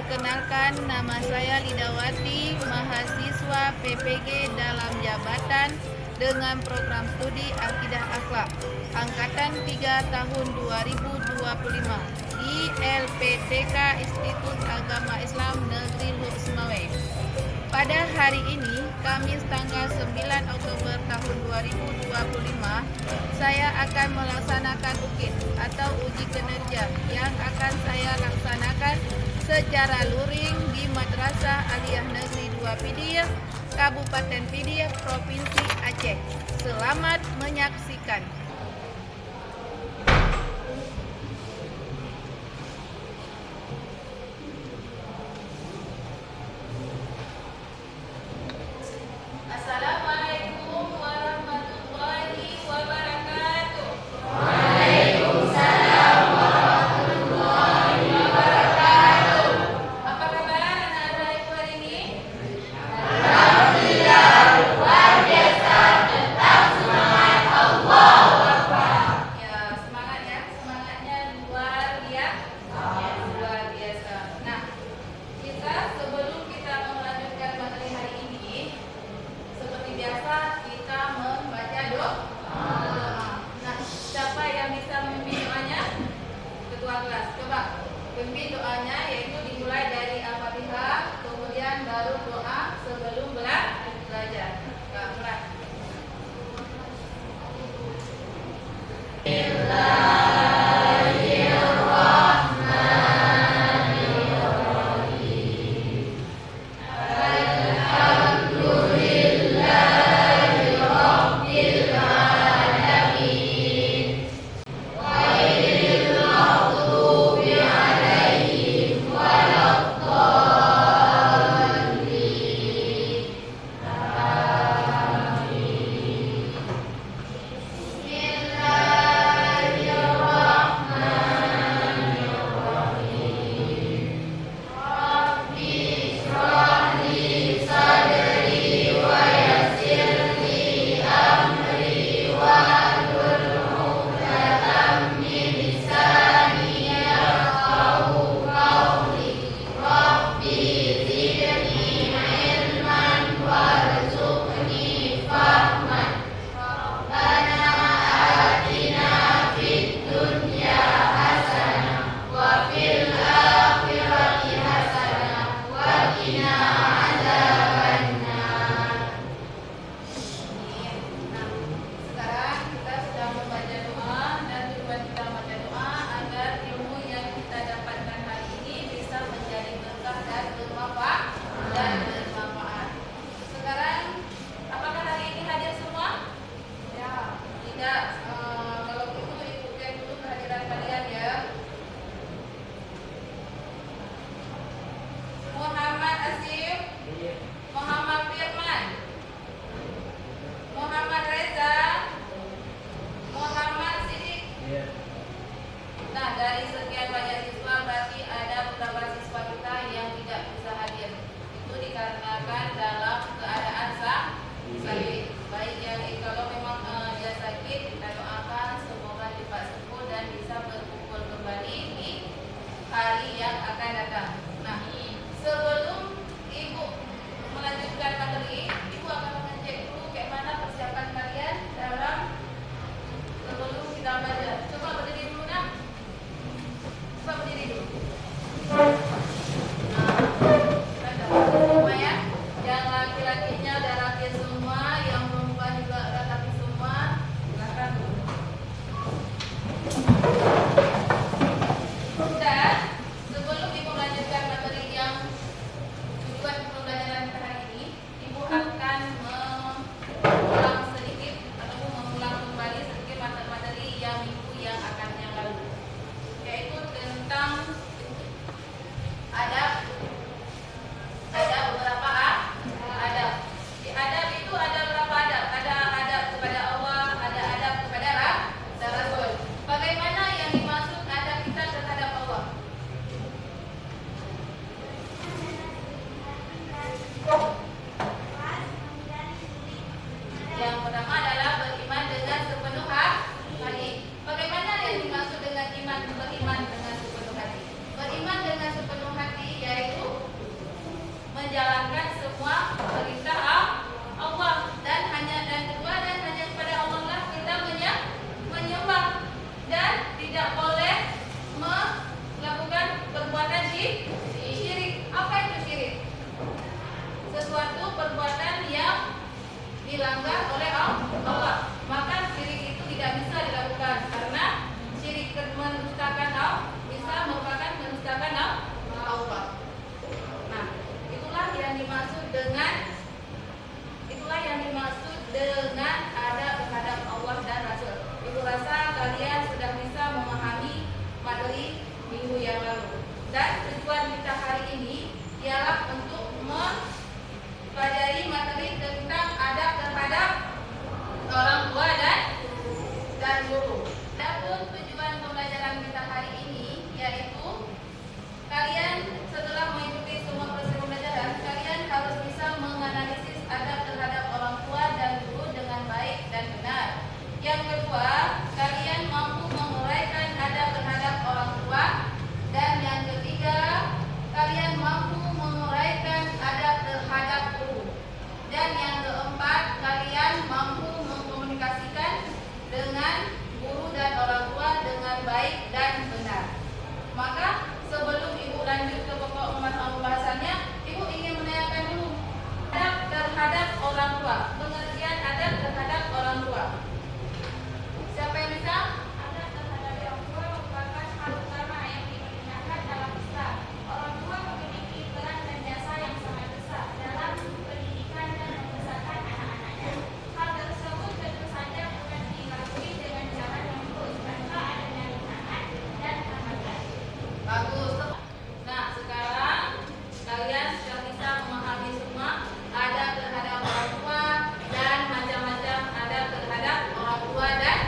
Perkenalkan, nama saya Lidawati, mahasiswa PPG dalam jabatan dengan program studi Akidah Akhlak Angkatan 3 tahun 2025 di LPTK Institut Agama Islam Negeri Luk Semawe. Pada hari ini, Kamis tanggal 9 Oktober tahun 2025, saya akan melaksanakan UKIT atau uji kinerja yang akan saya laksanakan secara luring di Madrasah Aliyah Negeri 2 Pidir, Kabupaten Pidir, Provinsi Aceh. Selamat menyaksikan. Assalamualaikum warahmatullahi wabarakatuh. Waalaikumsalam warahmatullahi wabarakatuh. Apa kabar anak-anak ibu hari ini? Alhamdulillah, luar biasa. Tetap semangat, Allahu Akbar. Ya, semangat ya. Semangatnya luar biasa. Nah, sebelum kita melanjutkan materi hari ini, seperti biasa kita membaca doa. Nah, siapa yang bisa memimpin doanya? Ketua kelas. Coba pimpin doanya, yaitu dimulai dari Al-Fatihah, kemudian baru doa sebelum belajar. Nah, mulai. Bagaimana Dan tujuan kita hari ini ialah untuk mempelajari materi tentang adab terhadap orang tua dan guru. Adapun tujuan pembelajaran kita hari ini yaitu kalian setelah mengikuti semua proses pembelajaran, kalian harus bisa menganalisis adab terhadap orang tua dan guru dengan baik dan benar. Yang kedua, kalian mampu menguraikan adab terhadap orang tua. Dan yang ketiga, kalian mampu menguraikan adab terhadap guru. Dan yang keempat, kalian mampu mengkomunikasikan dengan guru dan orang tua dengan baik dan benar. Maka sebelum Ibu lanjut ke pokok pembahasannya, Ibu ingin menanyakan dulu adab terhadap orang tua. Pengertian adab terhadap orang tua. Siapa yang bisa? Adab terhadap orang tua merupakan hal utama yang dipergunakan dalam Islam. Orang tua memiliki peran dan jasa yang sangat besar dalam pendidikan dan membesarkan anak-anaknya. Hal tersebut tentu saja bukan dilakukan dengan cara yang lurus tanpa adanya rintangan dan hambatan. Bagus. Nah, sekarang kalian sudah bisa memahami semua adab terhadap orang tua dan macam-macam adab terhadap orang tua dan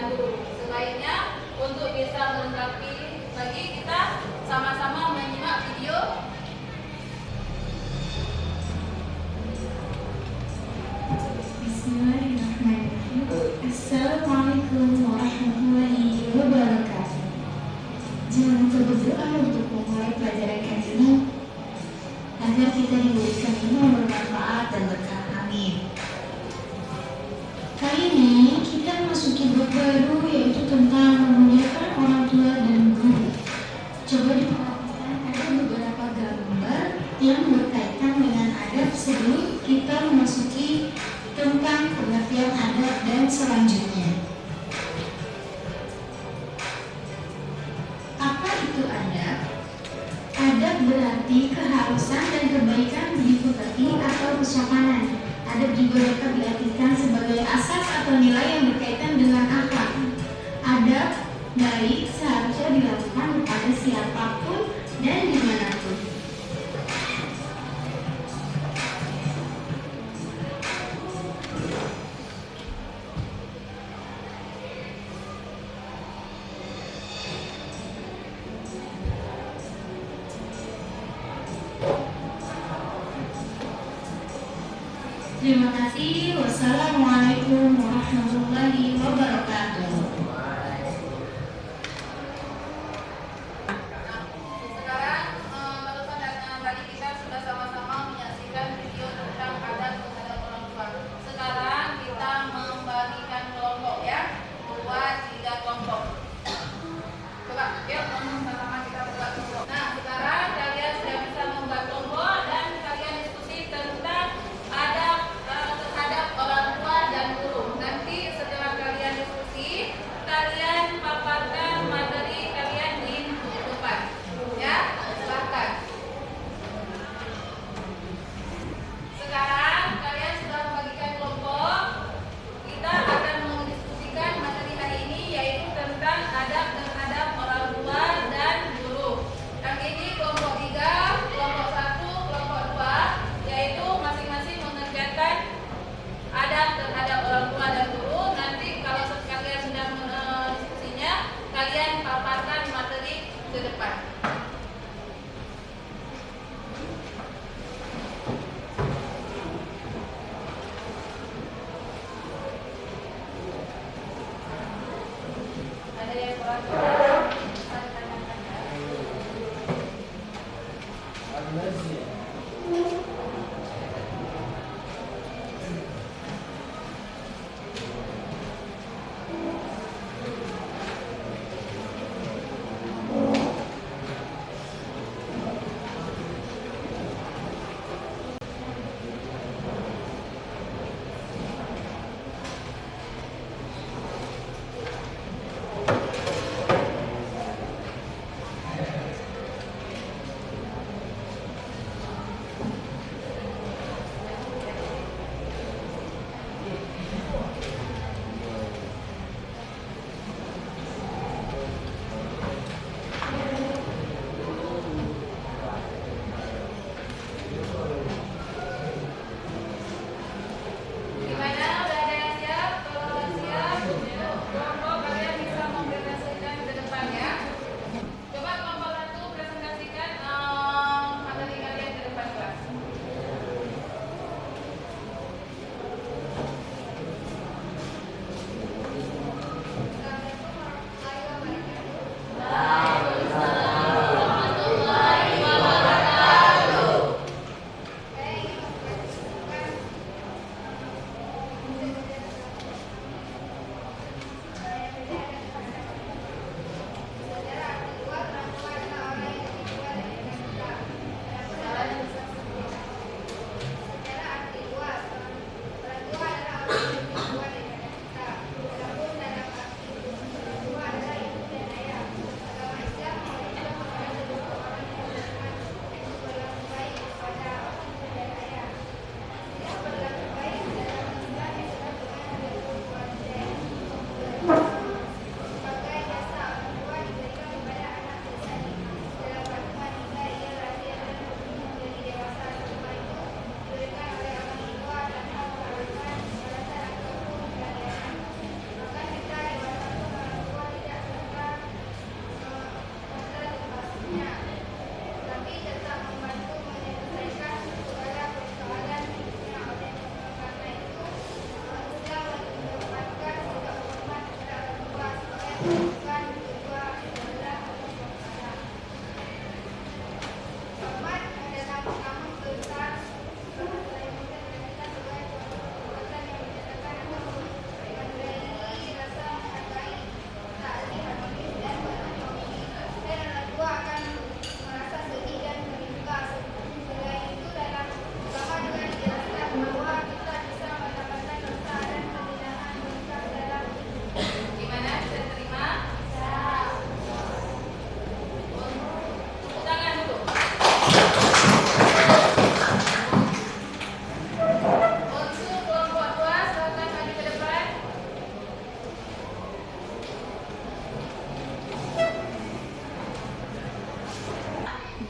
guru. Sebaiknya untuk bisa melengkapi lagi, kita sama-sama menyimak video. Bismillahirrahmanirrahim. Assalamualaikum warahmatullahi wabarakatuh. Jangan lupa berdoa untuk memulai pelajaran kali ini agar kita diberikan ilmu yang bermanfaat dan berkah. Amin. Kali ini kita memasuki bab baru, yaitu tentang memuliakan orang tua dan guru. Coba diperhatikan, ada beberapa gambar yang berkaitan dengan adab sebelum kita memasuki tentang pengertian adab dan selanjutnya. Apa itu adab? Adab berarti keharusan dan kebaikan budi pekerti atau kesopanan. Adab juga dapat diartikan sebagai asas atau nilai yang berkaitan dengan akhlak. Adab baik seharusnya dilakukan kepada siapapun dan dimanapun. Terima kasih. Wassalamualaikum warahmatullahi wabarakatuh. Sekarang barusan tadi kita sudah sama-sama menyaksikan video tentang adab terhadap orang tua. Sekarang kita membagikan kelompok ya, 2-3 kelompok. Coba, yuk sama-sama kita buat kelompok. Nah, sekarang kalian sudah bisa membuat kelompok dan kalian diskusi tentang adab terhadap orang tua dan guru. Nanti setelah kalian diskusi, kalian paparkan materi kalian di depan. Ya, silakan. Sekarang kalian sudah membagikan kelompok. Kita akan mendiskusikan materi hari ini, yaitu tentang adab terhadap orang tua dan guru. Yang ini kelompok 3, kelompok 1, kelompok 2, yaitu masing-masing mengerjakan adab terhadap orang tua dan guru. Nanti kalau kalian sudah mendiskusinya, kalian paparkan materi ke depan. Ada yang kurang? Untuk kelompok 2, silakan maju ke depan.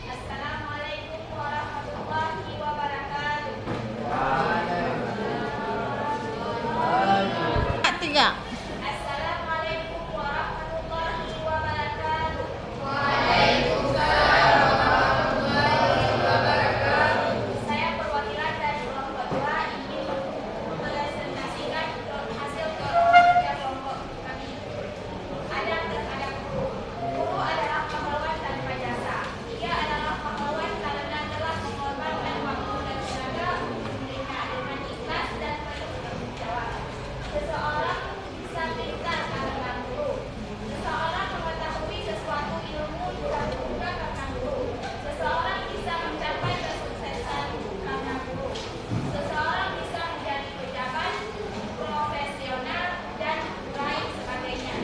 Assalamualaikum warahmatullahi wabarakatuh. Tiga. Assalamualaikum warahmatullahi wabarakatuh. Saya perwakilan dari kelompok 2 ingin mempresentasikan hasil kerja kelompok kami. Adab terhadap guru. Guru adalah pahlawan tanpa jasa. Ia adalah pahlawan karena telah mengorbankan waktu dan tenaga untuk muridnya dengan ikhlas dan penuh tanggung jawab. Seseorang bisa pintar karena guru. Seseorang mengetahui sesuatu ilmu juga karena guru. Seseorang bisa mencapai kesuksesan karena guru. Seseorang bisa menjadi pejabat, profesional, dan lain sebagainya.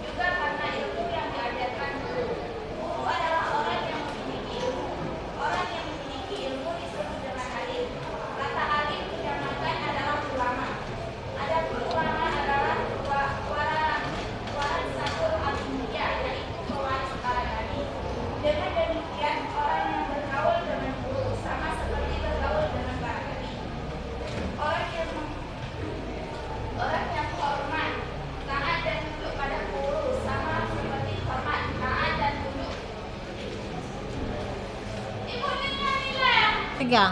Juga karena ilmu yang diajarkan guru. Guru adalah orang yang memiliki ilmu. Orang yang memiliki ilmu disebut dengan alim. Kata alim dijamakan adalah ulama. Adapun ulama adalah warasatul anbiya, yaitu pewaris para nabi. Dengan demikian, orang yang bergaul dengan guru sama seperti bergaul dengan para nabi. Orang yang hormat, taat dan tunduk pada guru sama seperti hormat, taat dan tunduk. Ibu nilai. Tiga.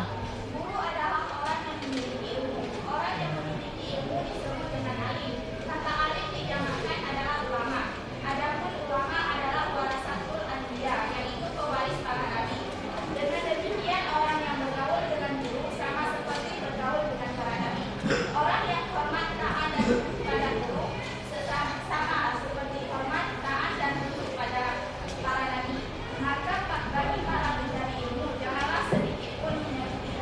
Guru adalah orang yang memiliki ilmu. Orang yang memiliki ilmu disebut dengan alim. Kata alim dijamakan adalah ulama. Adapun ulama adalah warasatul anbiya, yaitu pewaris para nabi. Dengan demikian orang yang bergaul dengan guru sama seperti bergaul dengan para nabi. Orang yang hormat, taat dan tunduk pada guru sama seperti hormat, taat dan tunduk pada para nabi. Maka bagi para pencari ilmu janganlah sedikit pun menyakiti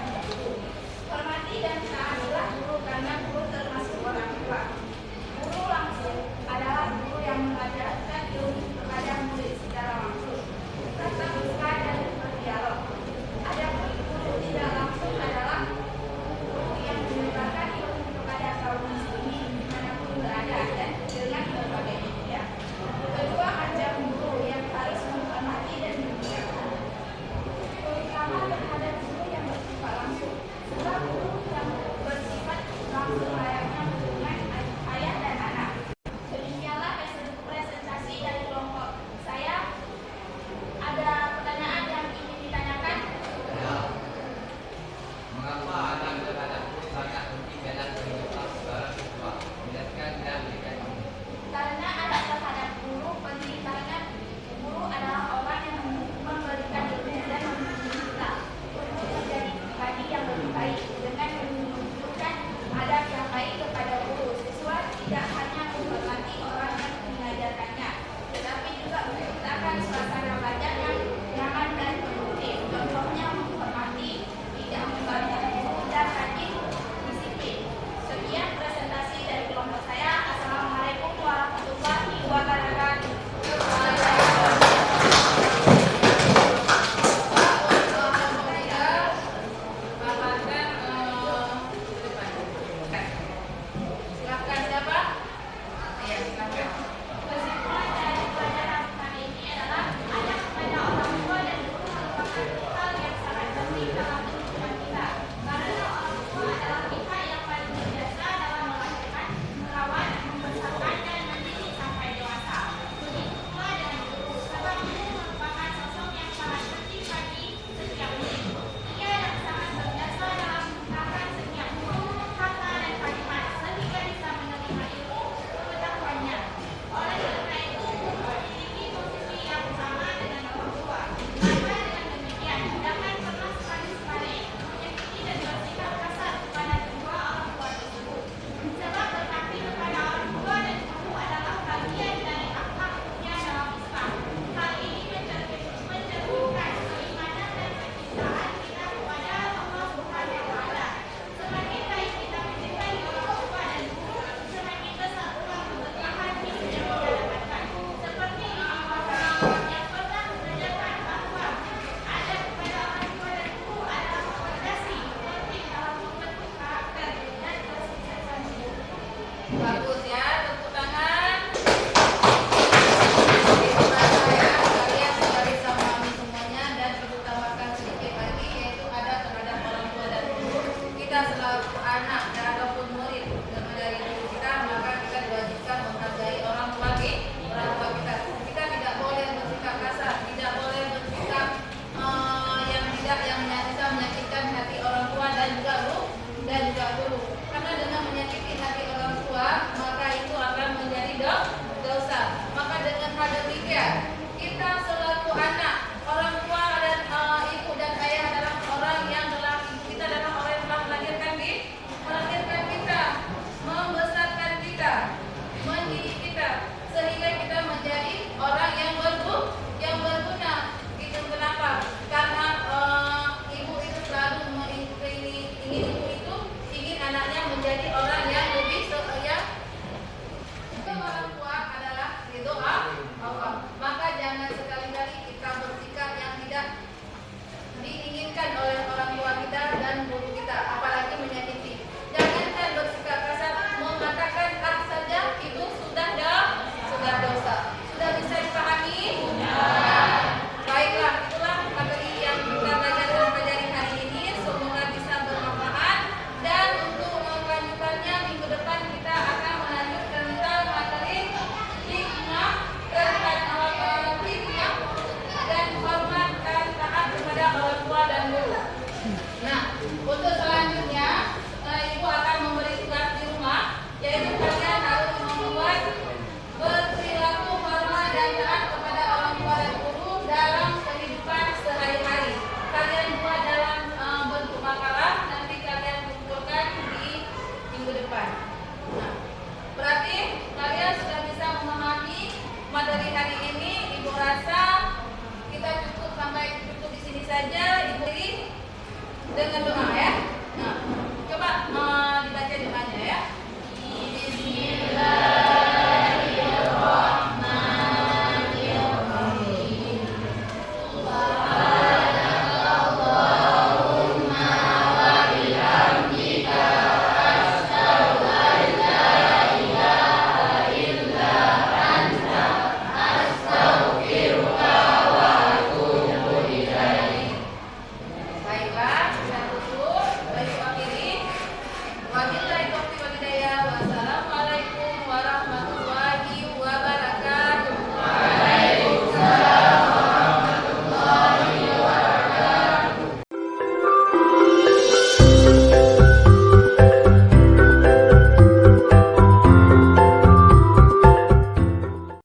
hari ini Ibu rasa kita cukup di sini saja. Ibu dengan doa ya.